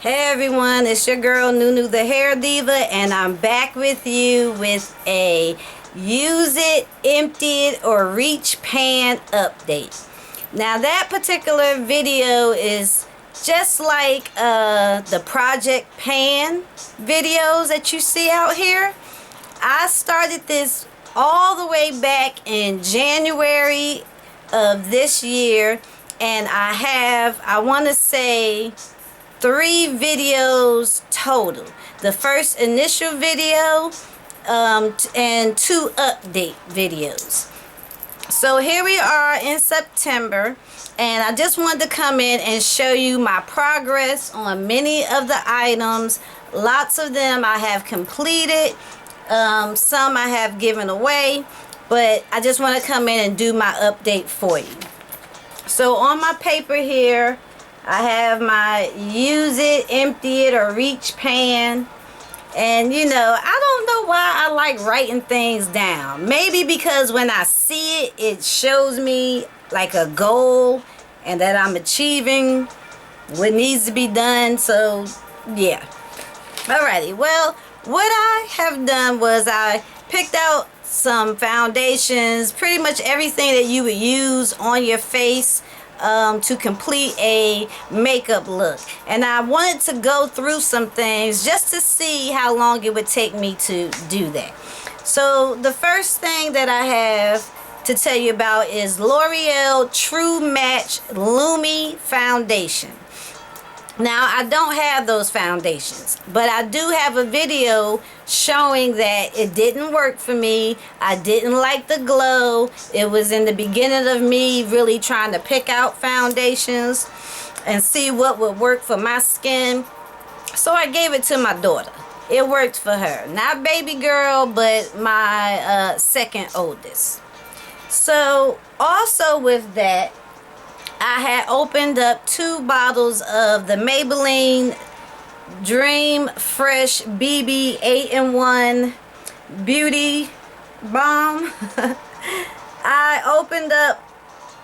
Hey everyone, it's your girl NueNew the Hair Diva, and I'm back with you with a use it, empty it, or reach pan update. Now that particular video is just like the Project Pan videos that you see out here. I started this all the way back in January of this year, and I want to say 3 videos total. The first initial video and 2 update videos. So here we are in September, and I just wanted to come in and show you my progress on many of the items. Lots of them I have completed, some I have given away, but I just want to come in and do my update for you. So on my paper here, I have my use it, empty it, or reach pan. And you know, I don't know why I like writing things down. Maybe because when I see it, it shows me like a goal and that I'm achieving what needs to be done. So yeah. Alrighty, well, what I have done was I picked out some foundations, pretty much everything that you would use on your face to complete a makeup look, and I wanted to go through some things just to see how long it would take me to do that. So the first thing that I have to tell you about is L'Oreal True Match Lumi Foundation. Now I don't have those foundations, but I do have a video showing that it didn't work for me. I didn't like the glow. It was in the beginning of me really trying to pick out foundations and see what would work for my skin. So I gave it to my daughter. It worked for her. Not baby girl, but my second oldest. So also with that, I had opened up 2 bottles of the Maybelline Dream Fresh BB 8-in-1 Beauty Balm. I opened up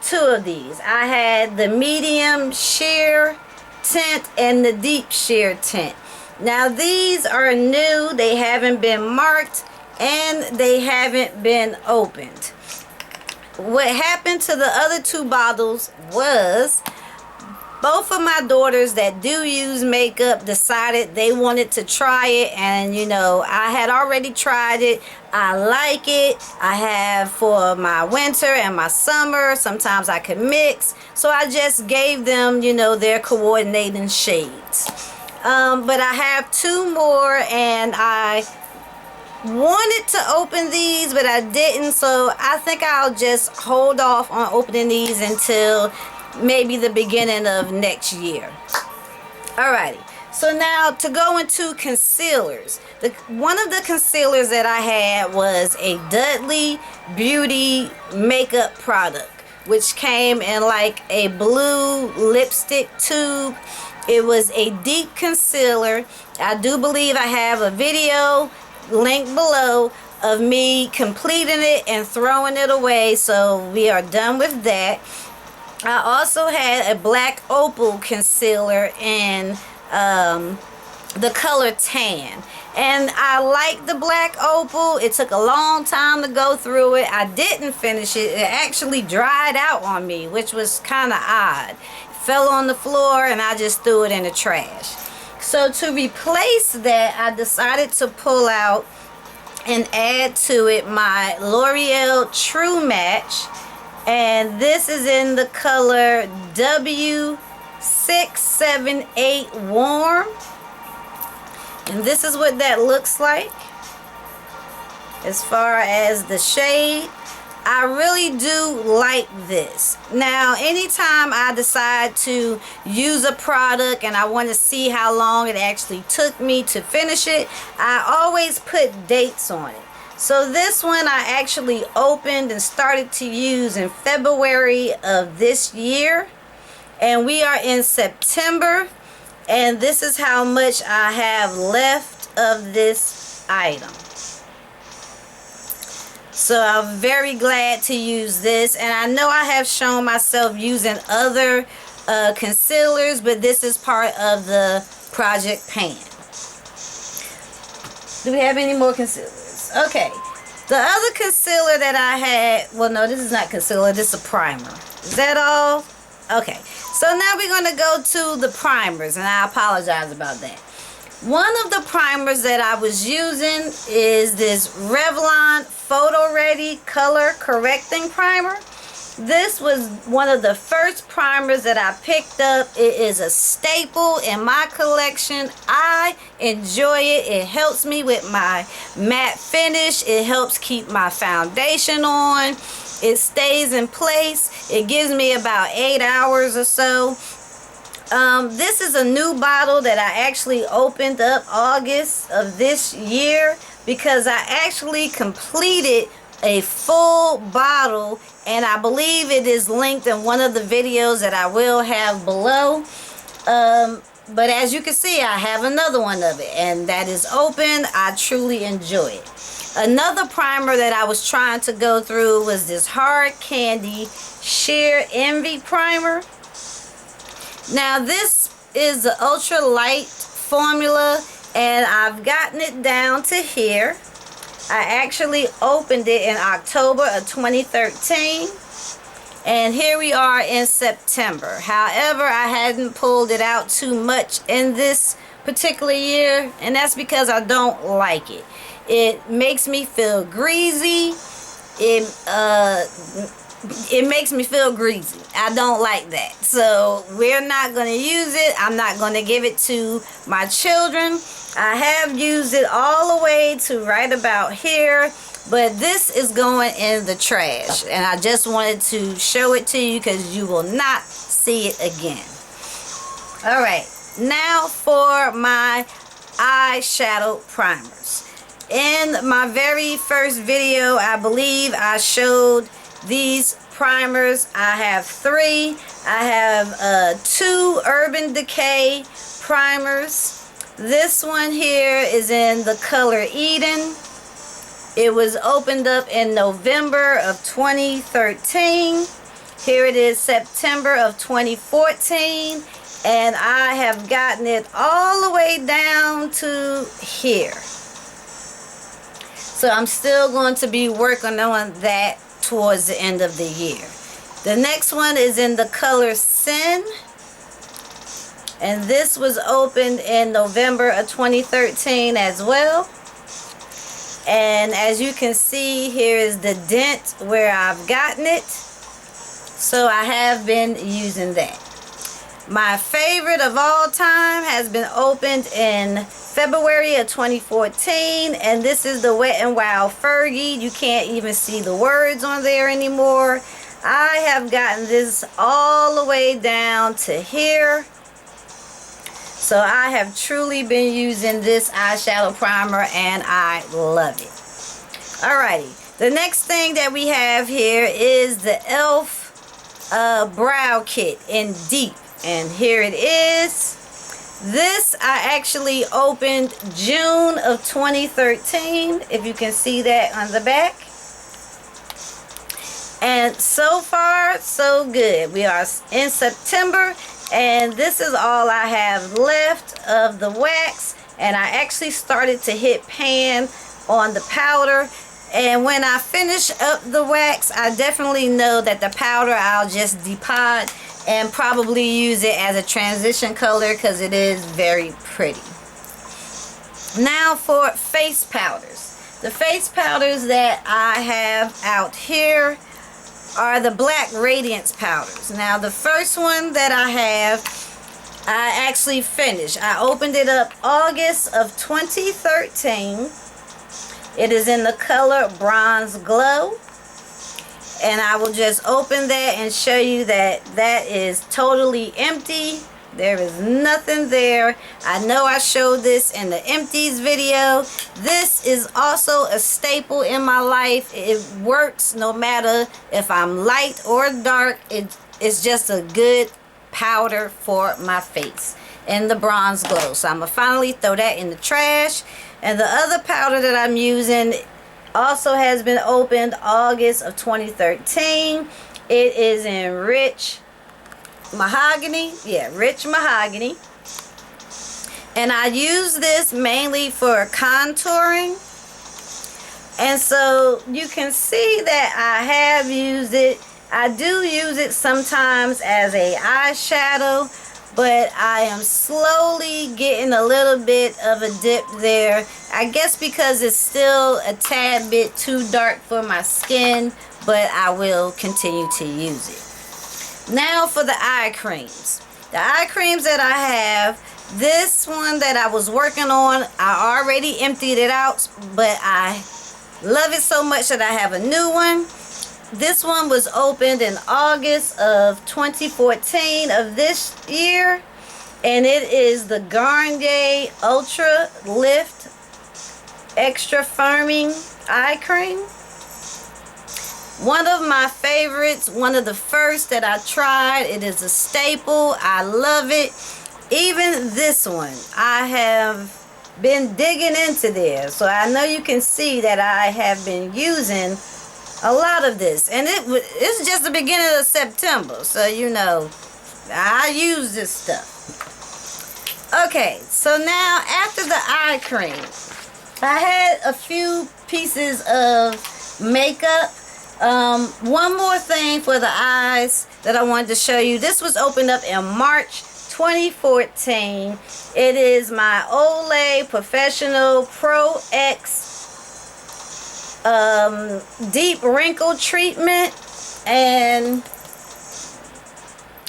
2 of these. I had the medium sheer tint and the deep sheer tint. Now these are new. They haven't been marked and they haven't been opened. What happened to the other 2 bottles was both of my daughters that do use makeup decided they wanted to try it, and you know, I had already tried it. I like it. I have for my winter and my summer. Sometimes I can mix, so I just gave them, you know, their coordinating shades. But I have 2 more, and I wanted to open these, but I didn't, so I think I'll just hold off on opening these until maybe the beginning of next year. Alrighty, so now to go into concealers. One of the concealers that I had was a Dudley Beauty makeup product, which came in like a blue lipstick tube. It was a deep concealer. I do believe I have a video link below of me completing it and throwing it away, so we are done with that. I also had a black opal concealer in the color tan, and I like the black opal. It took a long time to go through it. I didn't finish it. It actually dried out on me, which was kind of odd. It fell on the floor and I just threw it in the trash. So to replace that, I decided to pull out and add to it my L'Oreal True Match, and this is in the color W678 Warm, and this is what that looks like as far as the shade. I really do like this. Now, anytime I decide to use a product and I want to see how long it actually took me to finish it, I always put dates on it. So this one I actually opened and started to use in February of this year, and we are in September, and this is how much I have left of this item. So I'm very glad to use this, and I know I have shown myself using other concealers, but this is part of the Project Pan. Do we have any more concealers? Okay. The other concealer that I had, well, no, this is not concealer, this is a primer. Is that all? Okay. So now we're going to go to the primers, and I apologize about that. One of the primers that I was using is this Revlon Photo Ready Color Correcting Primer. This was one of the first primers that I picked up. It is a staple in my collection. I enjoy it. It helps me with my matte finish. It helps keep my foundation on. It stays in place. It gives me about 8 hours or so. This is a new bottle that I actually opened up August of this year because I actually completed a full bottle, and I believe it is linked in one of the videos that I will have below. But as you can see, I have another one of it, and that is open. I truly enjoy it. Another primer that I was trying to go through was this Hard Candy Sheer Envy Primer. Now this is the ultra light formula, and I've gotten it down to here. I actually opened it in October of 2013, and here we are in September. However, I hadn't pulled it out too much in this particular year, and that's because I don't like it. It makes me feel greasy. It makes me feel greasy. I don't like that. So we're not going to use it. I'm not going to give it to my children. I have used it all the way to right about here, but this is going in the trash, and I just wanted to show it to you because you will not see it again. Alright, now for my eyeshadow primers. In my very first video, I believe I showed these primers. I have 3. I have 2 Urban Decay primers. This one here is in the color Eden. It was opened up in November of 2013. Here it is, September of 2014. And I have gotten it all the way down to here. So I'm still going to be working on that towards the end of the year. The next one is in the color Sin, and this was opened in November of 2013 as well. And as you can see, here is the dent where I've gotten it. So I have been using that. My favorite of all time has been opened in February of 2014, and this is the Wet n Wild Fergie. You can't even see the words on there anymore. I have gotten this all the way down to here. So I have truly been using this eyeshadow primer, and I love it. Alrighty, the next thing that we have here is the e.l.f. Brow Kit in Deep, and here it is. This I actually opened June of 2013, if you can see that on the back. And so far, so good. We are in September, and this is all I have left of the wax. And I actually started to hit pan on the powder. And when I finish up the wax, I definitely know that the powder I'll just depot and probably use it as a transition color because it is very pretty. Now for face powders. The face powders that I have out here are the Black Radiance powders. Now the first one that I have, I actually finished. I opened it up August of 2013. It is in the color Bronze Glow. And I will just open that and show you that that is totally empty. There is nothing there. I know I showed this in the empties video. This is also a staple in my life. It works no matter if I'm light or dark. It's just a good powder for my face in the Bronze Glow. So I'm going to finally throw that in the trash. And the other powder that I'm using also has been opened August of 2013. It is in Rich Mahogany. Yeah, Rich Mahogany. And I use this mainly for contouring. And so you can see that I have used it. I do use it sometimes as a eyeshadow, but I am slowly getting a little bit of a dip there. I guess because it's still a tad bit too dark for my skin, but I will continue to use it. Now for the eye creams. The eye creams that I have, this one that I was working on, I already emptied it out, but I love it so much that I have a new one. This one was opened in August of 2014 of this year, and it is the Garnier Ultra Lift Extra Firming Eye Cream. One of my favorites, one of the first that I tried. It is a staple. I love it. Even this one, I have been digging into there, so I know you can see that I have been using a lot of this, and it's just the beginning of September, so you know I use this stuff. Okay, so now after the eye cream, I had a few pieces of makeup. One more thing for the eyes that I wanted to show you. This was opened up in March 2014. It is my Olay Professional Pro X deep wrinkle treatment, and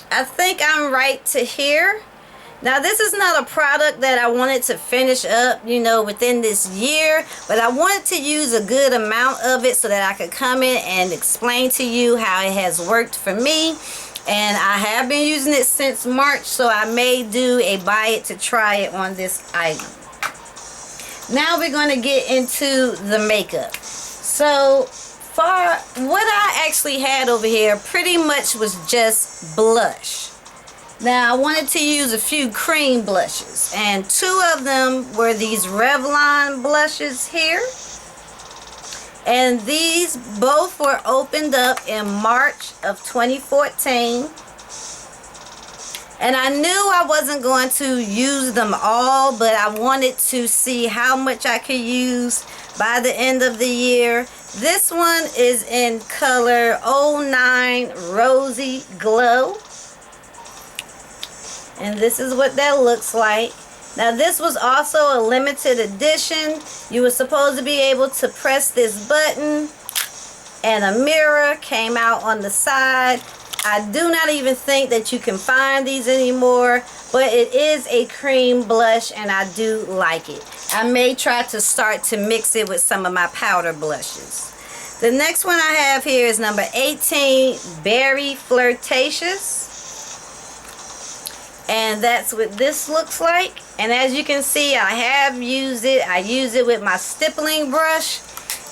I think I'm right to here. Now this is not a product that I wanted to finish up, you know, within this year, but I wanted to use a good amount of it so that I could come in and explain to you how it has worked for me. And I have been using it since March, so I may do a buy it to try it on this item. Now we're going to get into the makeup. So far, what I actually had over here pretty much was just blush. Now I wanted to use a few cream blushes, and two of them were these Revlon blushes here. And these both were opened up in March of 2014. And I knew I wasn't going to use them all, but I wanted to see how much I could use by the end of the year. This one is in color 09 Rosy Glow. And this is what that looks like. Now this was also a limited edition. You were supposed to be able to press this button, and a mirror came out on the side. I do not even think that you can find these anymore, but it is a cream blush and I do like it. I may try to start to mix it with some of my powder blushes. The next one I have here is number 18, Berry Flirtatious. And that's what this looks like. And as you can see, I have used it. I use it with my stippling brush.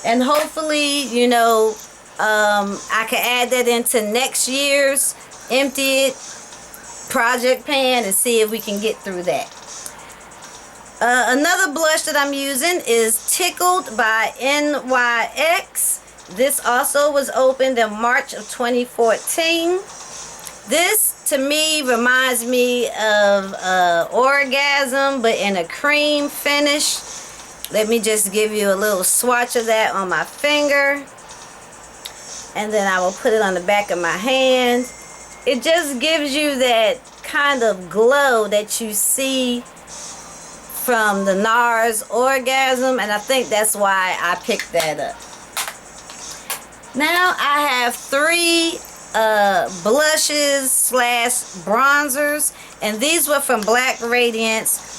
And hopefully, you know, I can add that into next year's emptied project pan and see if we can get through that. Another blush that I'm using is Tickled by NYX. This also was opened in March of 2014. This to me reminds me of Orgasm, but in a cream finish. Let me just give you a little swatch of that on my finger, and then I will put it on the back of my hand. It just gives you that kind of glow that you see from the NARS Orgasm, and I think that's why I picked that up. Now I have three blushes slash bronzers, and these were from Black Radiance.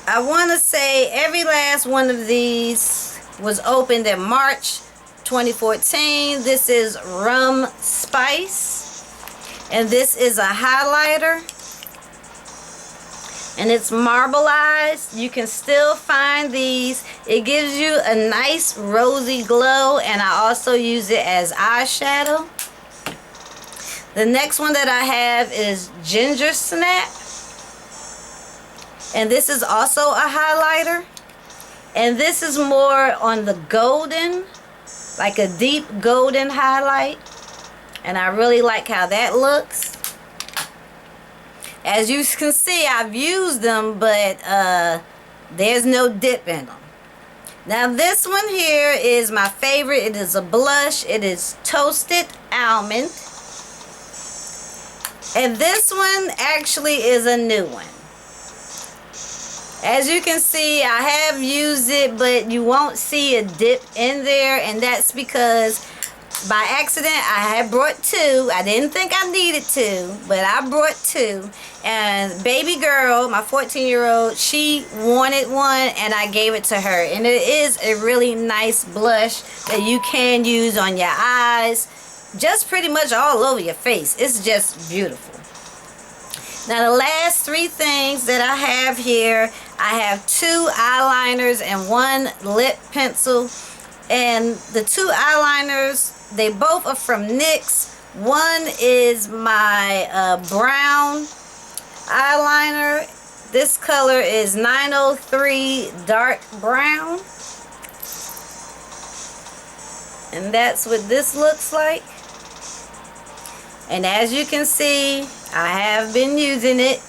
I want to say every last one of these was opened in March 2014. This is Rum Spice, and this is a highlighter, and it's marbleized. You can still find these. It gives you a nice rosy glow, and I also use it as eyeshadow. The next one that I have is Ginger Snap, and this is also a highlighter, and this is more on the golden, like a deep golden highlight, and I really like how that looks. As you can see, I've used them, but there's no dip in them. Now this one here is my favorite. It is a blush. It is Toasted Almond. And this one actually is a new one. As you can see, I have used it, but you won't see a dip in there, and that's because by accident I had brought two. I didn't think I needed two, but I brought two. And baby girl, my 14-year-old, she wanted one, and I gave it to her. And it is a really nice blush that you can use on your eyes, just pretty much all over your face. It's just beautiful. Now the last three things that I have here, I have 2 eyeliners and 1 lip pencil. And the 2 eyeliners, they both are from NYX. One is my brown eyeliner. This color is 903 Dark Brown. And that's what this looks like. And as you can see, I have been using it.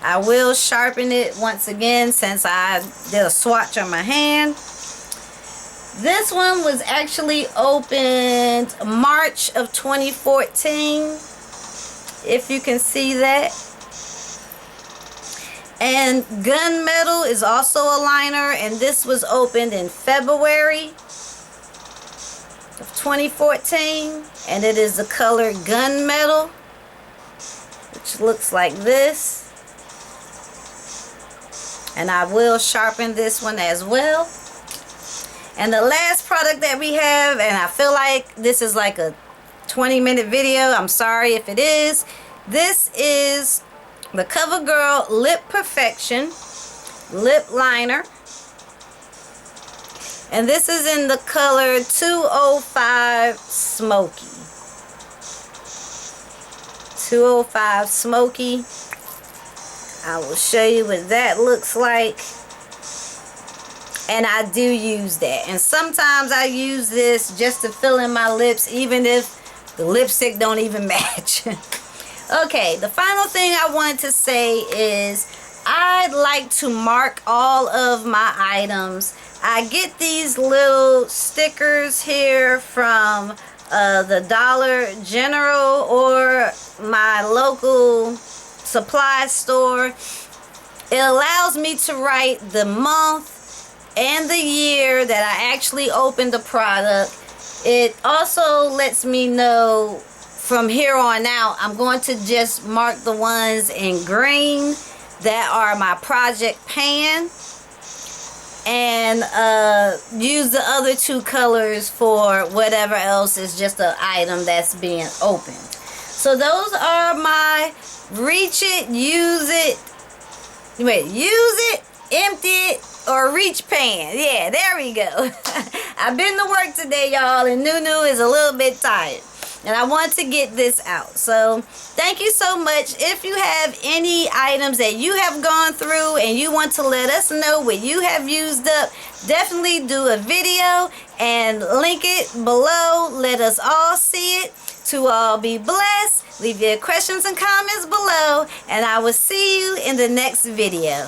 I will sharpen it once again since I did a swatch on my hand. This one was actually opened March of 2014, if you can see that. And Gunmetal is also a liner, and this was opened in February of 2014, and it is the color Gunmetal, which looks like this. And I will sharpen this one as well. And the last product that we have, and I feel like this is like a 20-minute video, I'm sorry if it is. This is the CoverGirl Lip Perfection Lip Liner. And this is in the color 205 Smoky. 205 Smoky. I will show you what that looks like. And I do use that. And sometimes I use this just to fill in my lips, even if the lipstick don't even match. Okay, the final thing I wanted to say is I'd like to mark all of my items. I get these little stickers here from the Dollar General or my local supply store. It allows me to write the month and the year that I actually opened the product. It also lets me know from here on out I'm going to just mark the ones in green that are my project pan, and use the other 2 colors for whatever else is just an item that's being opened. So those are my reach it, use it, empty it, or reach pan. Yeah, there we go. I've been to work today, y'all, and NueNew is a little bit tired. And I want to get this out. So thank you so much. If you have any items that you have gone through and you want to let us know what you have used up, definitely do a video and link it below. Let us all see it. To all be blessed. Leave your questions and comments below, and I will see you in the next video.